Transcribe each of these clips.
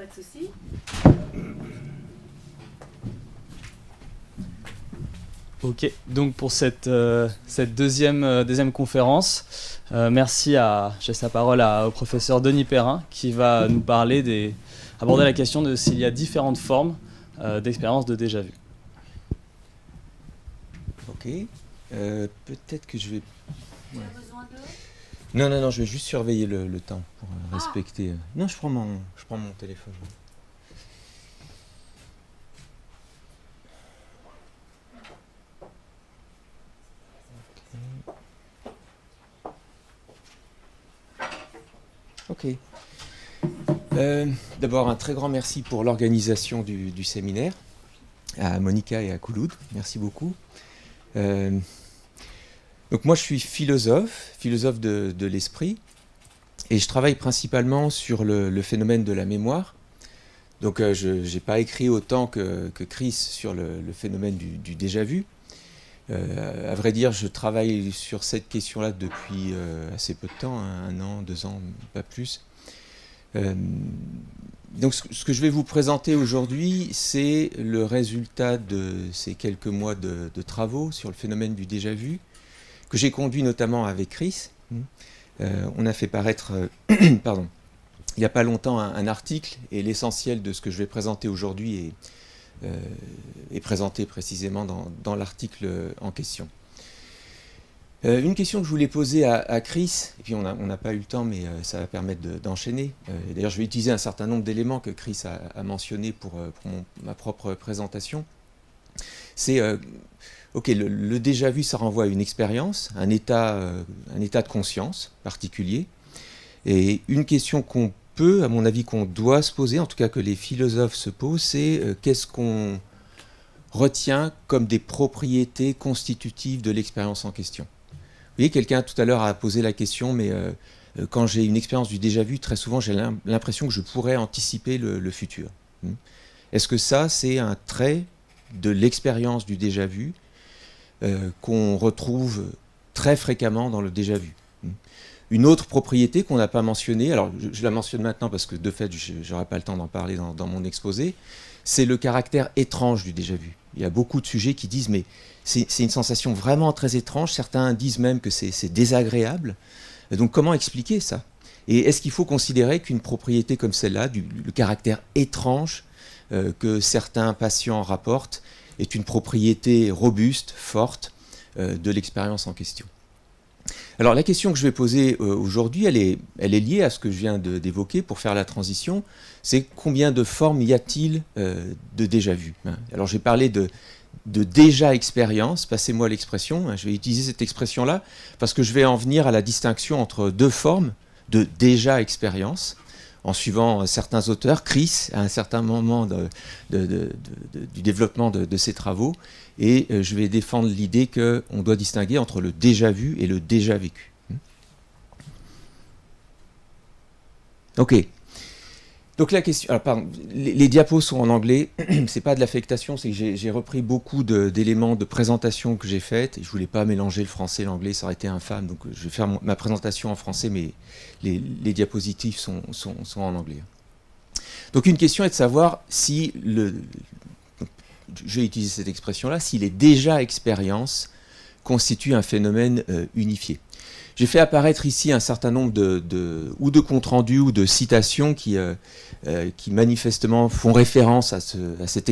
de souci. Ok, donc pour cette deuxième conférence, merci je laisse la parole au professeur Denis Perrin qui va nous aborder la question de s'il y a différentes formes d'expérience de déjà-vu. Ok, peut-être que je vais... Tu as besoin d'eux ? Non, je vais juste surveiller le temps pour respecter... Non, je prends mon téléphone. Ok. D'abord, un très grand merci pour l'organisation du séminaire, à Monica et à Khouloud. Merci beaucoup. Donc moi, je suis philosophe de l'esprit, et je travaille principalement sur le phénomène de la mémoire. Donc je n'ai pas écrit autant que Chris sur le phénomène du déjà-vu. À vrai dire, je travaille sur cette question-là depuis assez peu de temps, 1 an, 2 ans, pas plus. Donc ce que je vais vous présenter aujourd'hui, c'est le résultat de ces quelques mois de travaux sur le phénomène du déjà-vu, que j'ai conduit notamment avec Chris. On a fait paraître, il n'y a pas longtemps, un article, et l'essentiel de ce que je vais présenter aujourd'hui est présenté précisément dans l'article en question. Une question que je voulais poser à Chris, et puis on n'a pas eu le temps, mais ça va permettre d'enchaîner. D'ailleurs, je vais utiliser un certain nombre d'éléments que Chris a mentionnés pour ma propre présentation. C'est, le déjà-vu, ça renvoie à une expérience, un état de conscience particulier. Et une question qu'on peut, à mon avis, qu'on doit se poser, en tout cas que les philosophes se posent, c'est qu'est-ce qu'on retient comme des propriétés constitutives de l'expérience en question. Vous voyez, quelqu'un tout à l'heure a posé la question, mais quand j'ai une expérience du déjà-vu, très souvent j'ai l'impression que je pourrais anticiper le futur. Est-ce que ça, c'est un trait de l'expérience du déjà-vu qu'on retrouve très fréquemment dans le déjà-vu? Une autre propriété qu'on n'a pas mentionnée, alors je la mentionne maintenant parce que de fait je n'aurai pas le temps d'en parler dans mon exposé, c'est le caractère étrange du déjà-vu. Il y a beaucoup de sujets qui disent mais c'est une sensation vraiment très étrange, certains disent même que c'est désagréable. Donc comment expliquer ça? Et est-ce qu'il faut considérer qu'une propriété comme celle-là, le caractère étrange que certains patients rapportent, est une propriété robuste, forte de l'expérience en question? Alors la question que je vais poser aujourd'hui, elle est liée à ce que je viens d'évoquer pour faire la transition. C'est combien de formes y a-t-il de déjà-vu? Alors j'ai parlé de déjà expérience, passez-moi l'expression, je vais utiliser cette expression-là parce que je vais en venir à la distinction entre deux formes de déjà expérience, en suivant certains auteurs, Chris, à un certain moment du développement de ses travaux, et je vais défendre l'idée qu'on doit distinguer entre le déjà vu et le déjà vécu. Ok. Donc la question, alors pardon, les diapos sont en anglais, c'est pas de l'affectation, c'est que j'ai repris beaucoup d'éléments de présentation que j'ai faites, et je voulais pas mélanger le français et l'anglais, ça aurait été infâme, donc je vais faire ma présentation en français, mais les diapositives sont en anglais. Donc une question est de savoir si je vais utiliser cette expression-là, si les déjà expériences constituent un phénomène unifié. J'ai fait apparaître ici un certain nombre de comptes rendus ou de citations qui manifestement font référence à cette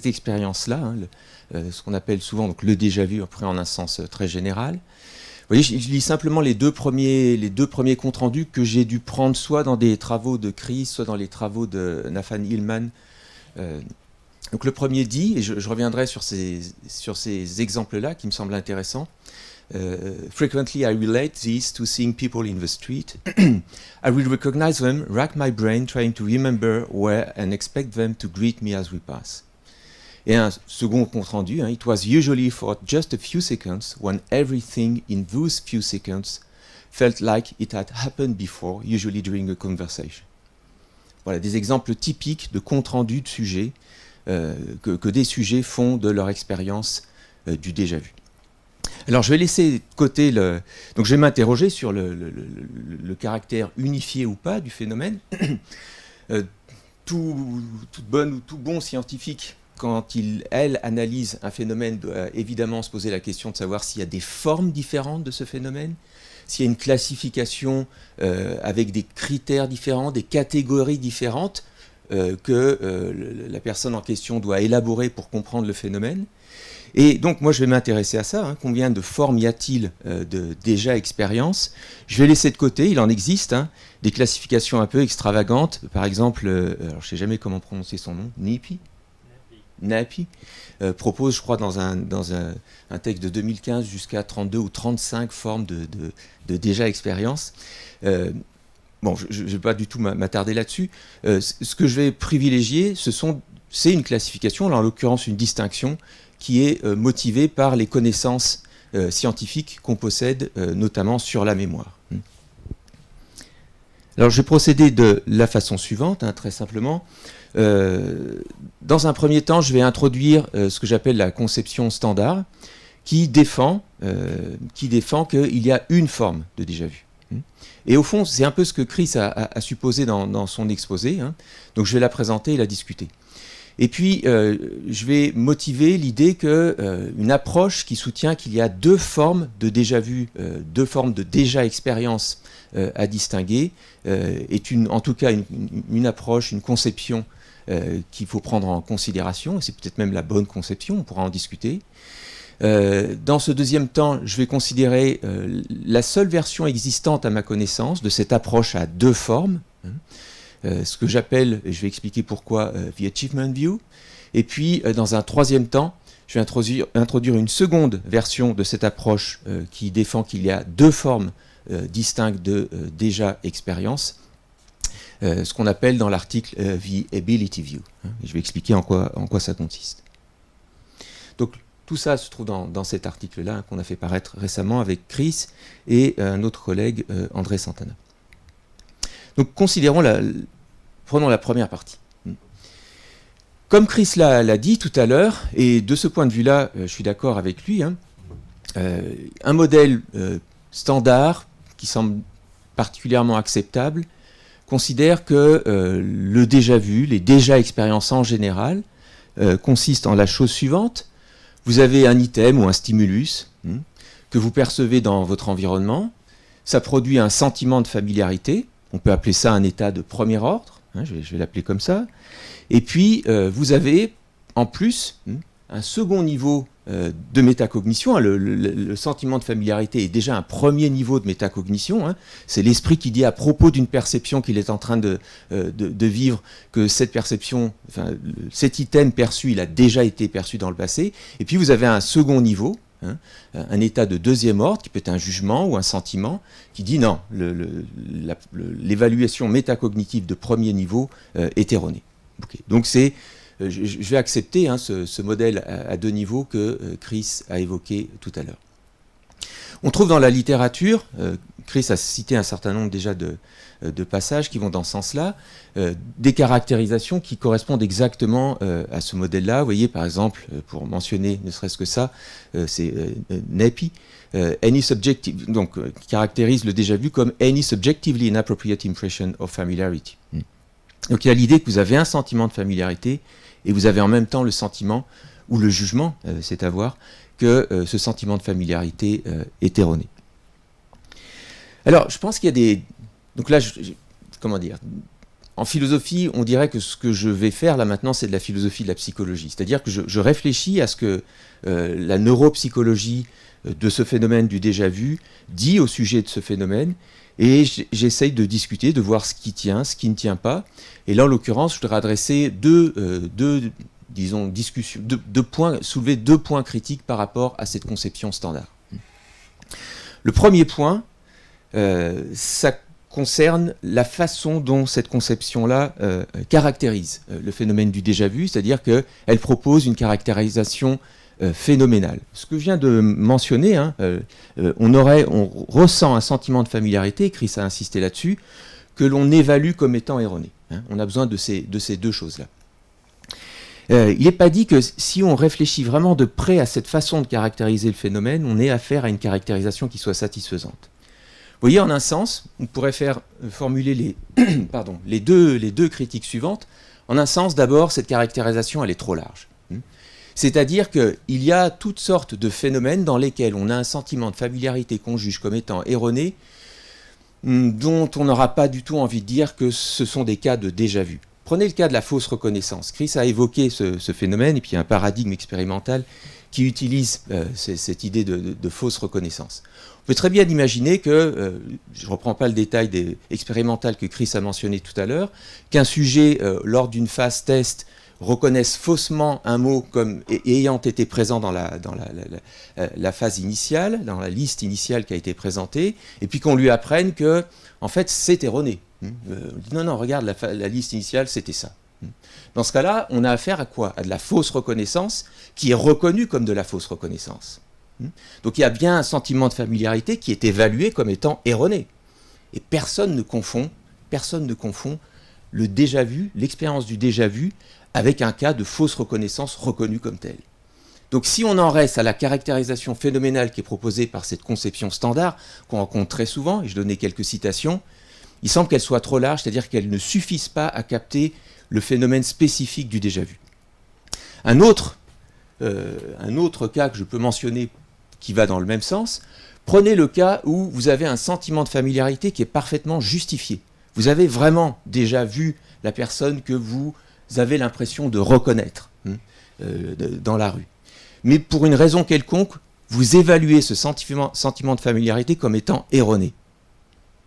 expérience-là, ce qu'on appelle souvent donc, le déjà-vu, après en un sens très général. Vous voyez, je lis simplement les deux premiers comptes rendus que j'ai dû prendre soit dans des travaux de Chris, soit dans les travaux de Nathan Hillman. Donc le premier dit, et je reviendrai sur ces exemples-là qui me semblent intéressants. Frequently I relate these to seeing people in the street. I will recognize them, rack my brain trying to remember where and expect them to greet me as we pass. Et un second compte rendu, it was usually for just a few seconds when everything in those few seconds felt like it had happened before, usually during a conversation. Voilà des exemples typiques de compte rendu de sujets que des sujets font de leur expérience du déjà-vu. Alors je vais laisser de côté donc je vais m'interroger sur le caractère unifié ou pas du phénomène. Tout toute bonne ou tout bon scientifique, quand elle analyse un phénomène, doit évidemment se poser la question de savoir s'il y a des formes différentes de ce phénomène, s'il y a une classification avec des critères différents, des catégories différentes que la personne en question doit élaborer pour comprendre le phénomène. Et donc moi je vais m'intéresser à ça, combien de formes y a-t-il de déjà expérience. Je vais laisser de côté, il en existe, des classifications un peu extravagantes, par exemple, alors je ne sais jamais comment prononcer son nom, Napi propose, je crois, dans un texte de 2015 jusqu'à 32 ou 35 formes de déjà expérience. Bon, je ne vais pas du tout m'attarder là-dessus. Ce que je vais privilégier, c'est une classification, là, en l'occurrence une distinction, qui est motivée par les connaissances scientifiques qu'on possède, notamment sur la mémoire. Alors, je vais procéder de la façon suivante, très simplement. Dans un premier temps, je vais introduire ce que j'appelle la conception standard, qui défend qu'il y a une forme de déjà-vu. Et au fond, c'est un peu ce que Chris a supposé dans son exposé. Donc je vais la présenter et la discuter. Et puis, je vais motiver l'idée qu'une approche qui soutient qu'il y a deux formes de déjà-vu, deux formes de déjà-expérience à distinguer, est en tout cas une approche, une conception qu'il faut prendre en considération, et c'est peut-être même la bonne conception, on pourra en discuter. Dans ce deuxième temps, je vais considérer la seule version existante à ma connaissance de cette approche à deux formes, ce que j'appelle, et je vais expliquer pourquoi, the achievement view. Et puis, dans un troisième temps, je vais introduire une seconde version de cette approche qui défend qu'il y a deux formes distinctes de déjà expérience, ce qu'on appelle dans l'article the ability view. Je vais expliquer en quoi ça consiste. Donc, tout ça se trouve dans cet article-là qu'on a fait paraître récemment avec Chris et un autre collègue, André Santana. Donc, prenons la première partie. Comme Chris l'a dit tout à l'heure, et de ce point de vue-là, je suis d'accord avec lui, un modèle standard qui semble particulièrement acceptable considère que le déjà-vu, les déjà-expériences en général, consistent en la chose suivante. Vous avez un item ou un stimulus que vous percevez dans votre environnement. Ça produit un sentiment de familiarité. On peut appeler ça un état de premier ordre. Je vais l'appeler comme ça. Et puis, vous avez en plus un second niveau de métacognition. Le sentiment de familiarité est déjà un premier niveau de métacognition. C'est l'esprit qui dit à propos d'une perception qu'il est en train de vivre que cette perception, cet item perçu, il a déjà été perçu dans le passé. Et puis vous avez un second niveau, un état de deuxième ordre, qui peut être un jugement ou un sentiment, qui dit non, l'évaluation métacognitive de premier niveau est erronée. Okay. Donc je vais accepter ce modèle à deux niveaux que Chris a évoqué tout à l'heure. On trouve dans la littérature, Chris a cité un certain nombre déjà de passages qui vont dans ce sens-là, des caractérisations qui correspondent exactement à ce modèle-là. Vous voyez, par exemple, pour mentionner ne serait-ce que ça, c'est Napi, qui caractérise le déjà-vu comme any subjectively inappropriate impression of familiarity. Donc il y a l'idée que vous avez un sentiment de familiarité et vous avez en même temps le sentiment, ou le jugement, c'est à voir, que ce sentiment de familiarité est erroné. Alors, je pense qu'il y a des... Donc là, comment dire ? En philosophie, on dirait que ce que je vais faire là maintenant, c'est de la philosophie de la psychologie. C'est-à-dire que je réfléchis à ce que la neuropsychologie de ce phénomène du déjà-vu dit au sujet de ce phénomène, et j'essaye de discuter, de voir ce qui tient, ce qui ne tient pas. Et là, en l'occurrence, je voudrais adresser soulever deux points critiques par rapport à cette conception standard. Le premier point, ça concerne la façon dont cette conception-là caractérise le phénomène du déjà-vu, c'est-à-dire qu'elle propose une caractérisation phénoménale. Ce que je viens de mentionner, on ressent un sentiment de familiarité, Chris a insisté là-dessus, que l'on évalue comme étant erroné. On a besoin de ces deux choses-là. Il n'est pas dit que si on réfléchit vraiment de près à cette façon de caractériser le phénomène, on ait affaire à une caractérisation qui soit satisfaisante. Vous voyez, en un sens, on pourrait formuler les deux critiques suivantes En un sens, d'abord, cette caractérisation, elle est trop large. C'est-à-dire qu'il y a toutes sortes de phénomènes dans lesquels on a un sentiment de familiarité qu'on juge comme étant erroné, dont on n'aura pas du tout envie de dire que ce sont des cas de déjà-vu. Prenez le cas de la fausse reconnaissance. Chris a évoqué ce phénomène, et puis il y a un paradigme expérimental qui utilise cette idée de fausse reconnaissance. On peut très bien imaginer que, je ne reprends pas le détail expérimental que Chris a mentionné tout à l'heure, qu'un sujet, lors d'une phase test, reconnaissent faussement un mot comme ayant été présent dans la phase initiale, dans la liste initiale qui a été présentée, et puis qu'on lui apprenne que, en fait, c'est erroné. On dit non, regarde, la liste initiale, c'était ça. Dans ce cas-là, on a affaire à quoi? À de la fausse reconnaissance qui est reconnue comme de la fausse reconnaissance. Donc il y a bien un sentiment de familiarité qui est évalué comme étant erroné. Et personne ne confond le déjà-vu, l'expérience du déjà-vu, avec un cas de fausse reconnaissance reconnue comme telle. Donc si on en reste à la caractérisation phénoménale qui est proposée par cette conception standard, qu'on rencontre très souvent, et je donnais quelques citations, il semble qu'elle soit trop large, c'est-à-dire qu'elle ne suffise pas à capter le phénomène spécifique du déjà-vu. Un autre cas que je peux mentionner qui va dans le même sens, prenez le cas où vous avez un sentiment de familiarité qui est parfaitement justifié. Vous avez vraiment déjà vu la personne que vous avez l'impression de reconnaître dans la rue. Mais pour une raison quelconque, vous évaluez ce sentiment de familiarité comme étant erroné.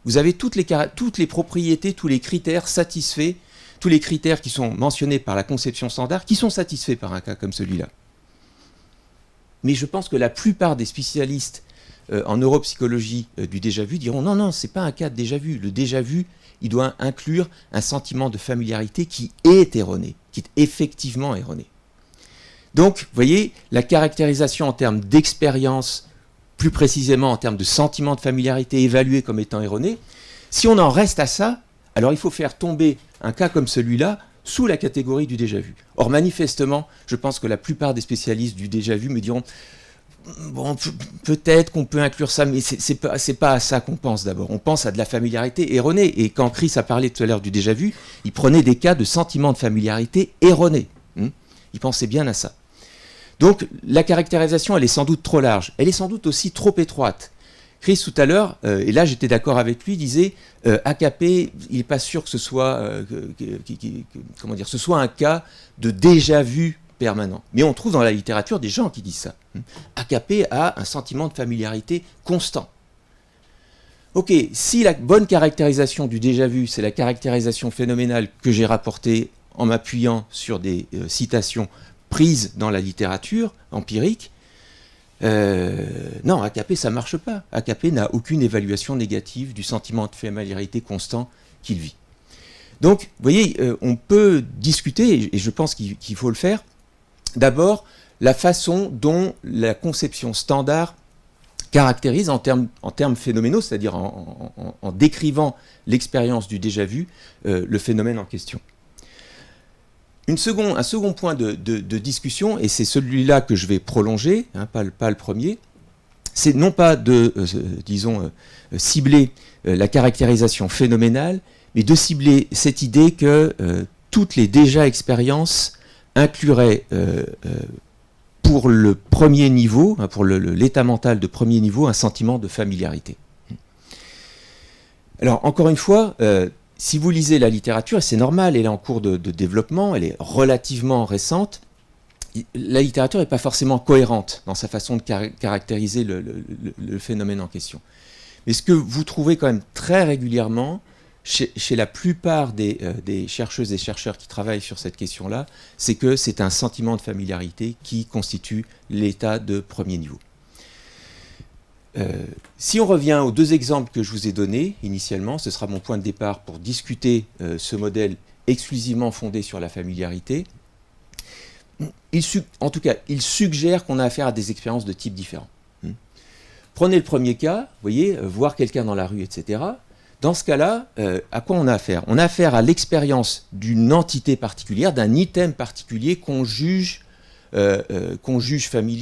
Vous avez toutes les propriétés, tous les critères satisfaits, tous les critères qui sont mentionnés par la conception standard, qui sont satisfaits par un cas comme celui-là. Mais je pense que la plupart des spécialistes en neuropsychologie du déjà-vu diront non, ce n'est pas un cas de déjà-vu. Le déjà-vu, il doit inclure un sentiment de familiarité qui est erroné, qui est effectivement erroné. Donc, vous voyez, la caractérisation en termes d'expérience, plus précisément en termes de sentiment de familiarité évalué comme étant erroné, si on en reste à ça, alors il faut faire tomber un cas comme celui-là sous la catégorie du déjà-vu. Or, manifestement, je pense que la plupart des spécialistes du déjà-vu me diront bon, peut-être qu'on peut inclure ça, mais c'est pas à ça qu'on pense d'abord. On pense à de la familiarité erronée. Et quand Chris a parlé tout à l'heure du déjà-vu, il prenait des cas de sentiment de familiarité erroné. Il pensait bien à ça. Donc, la caractérisation, elle est sans doute trop large. Elle est sans doute aussi trop étroite. Chris, tout à l'heure, et là j'étais d'accord avec lui, disait AKP, il n'est pas sûr que ce soit, ce soit un cas de déjà-vu permanent. Mais on trouve dans la littérature des gens qui disent ça. AKP a un sentiment de familiarité constant. Ok, si la bonne caractérisation du déjà-vu, c'est la caractérisation phénoménale que j'ai rapportée en m'appuyant sur des citations prises dans la littérature empirique, non, AKP, ça ne marche pas. AKP n'a aucune évaluation négative du sentiment de familiarité constant qu'il vit. Donc, vous voyez, on peut discuter, et je pense qu'il faut le faire, d'abord, la façon dont la conception standard caractérise en termes phénoménaux, c'est-à-dire en décrivant l'expérience du déjà-vu, le phénomène en question. Un second point de discussion, et c'est celui-là que je vais prolonger, pas le premier, c'est non pas de, cibler la caractérisation phénoménale, mais de cibler cette idée que toutes les déjà-expériences incluraient pour le premier niveau, pour l'état mental de premier niveau, un sentiment de familiarité. Alors, encore une fois, si vous lisez la littérature, et c'est normal, elle est en cours de développement, elle est relativement récente, la littérature n'est pas forcément cohérente dans sa façon de caractériser le phénomène en question. Mais ce que vous trouvez quand même très régulièrement chez la plupart des chercheuses et chercheurs qui travaillent sur cette question-là, c'est que c'est un sentiment de familiarité qui constitue l'état de premier niveau. Si on revient aux deux exemples que je vous ai donnés initialement, ce sera mon point de départ pour discuter ce modèle exclusivement fondé sur la familiarité. En tout cas, il suggère qu'on a affaire à des expériences de types différents. Prenez le premier cas, vous voyez, voir quelqu'un dans la rue, etc. Dans ce cas-là, à quoi on a affaire? On a affaire à l'expérience d'une entité particulière, d'un item particulier qu'on juge familier